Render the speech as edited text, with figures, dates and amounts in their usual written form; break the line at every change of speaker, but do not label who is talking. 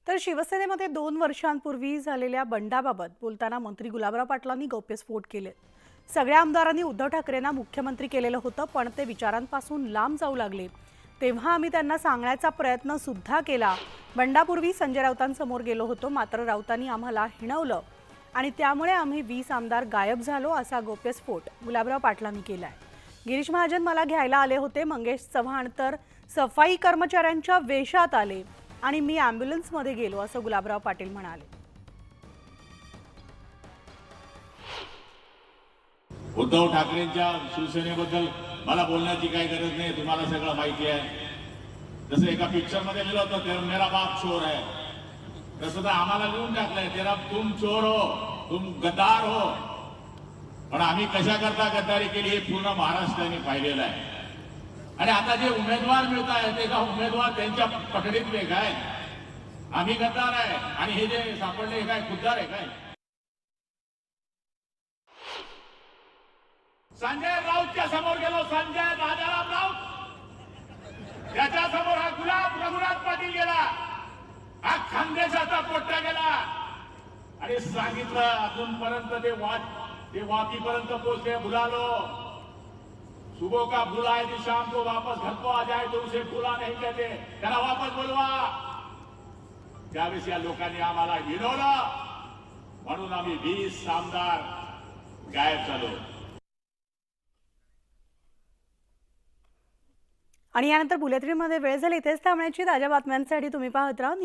तर शिवसेनेमध्ये 2 वर्षांपूर्वी झालेल्या बंडाबाबत बोलताना मंत्री गुलाबराव पाटलांनी गौप्यस्फोट केले। सगळ्या आमदारांनी उद्धव ठाकरेंना मुख्यमंत्री केलेलं होतं, पण ते विचारांपासून लांब जाऊ लागले। तेव्हा आम्ही त्यांना सांगण्याचा प्रयत्न सुद्धा केला। बंडापूर्वी संजय राऊतांसमोर गेलो होतो, मात्र राऊतांनी आम्हाला हिणवलं आणि त्यामुळे आम्ही 20 आमदार गायब झालो, असा गौप्यस्फोट गुलाबराव पाटलांनी केलाय। गिरीश महाजन मला घ्यायला आले होते, मंगेश चव्हाण तर सफाई कर्मचाऱ्यांच्या वेशात आले आणि मी ॲम्ब्युलन्समध्ये गेलो, असं गुलाबराव पाटील म्हणाले।
उद्धव ठाकरेंच्या शिवसेनेबद्दल मला बोलण्याची काही गरज नाही, तुम्हाला सगळं माहिती आहे। जसं एका पिक्चर मध्ये लिहिलं होतं, तेरा मेरा बाप चोर है, तसं तर आम्हाला लिहून टाकलंय, तेरा तुम चोर हो, तुम गद्दार हो। पण आम्ही कशा करता गद्दारी केली हे पूर्ण महाराष्ट्राने पाहिलेलं आहे। आणि आता जे उमेदवार मिळत आहेत ते का उमेदवार त्यांच्या पकडीतले काय, आम्ही गद्दार आहे आणि हे जे सापडले काय खुद्दार आहे काय। संजय राऊतच्या समोर गेलो, संजय राजाराम राऊत, त्याच्या समोर हा गुलाब रघुनाथ पाटील गेला, हा खानदेशाचा पोट्टा गेला आणि सांगितलं अजूनपर्यंत ते वाकीपर्यंत पोहोचले। बुला लो, सुबह का बुलाए तो शाम को वापस घर को आ जाए तो उसे बुला नहीं कहते, त्याला वापस बोलवा। त्यावेळेस या लोकांनी आम्हाला हिणवलं म्हणून आम्ही 20 आमदार गायब झालो।
आणि यानंतर बुलेटिनमध्ये वेळ झाली, इथेच थांबण्याची। ताज्या बातम्यांसाठी तुम्ही पाहत राहा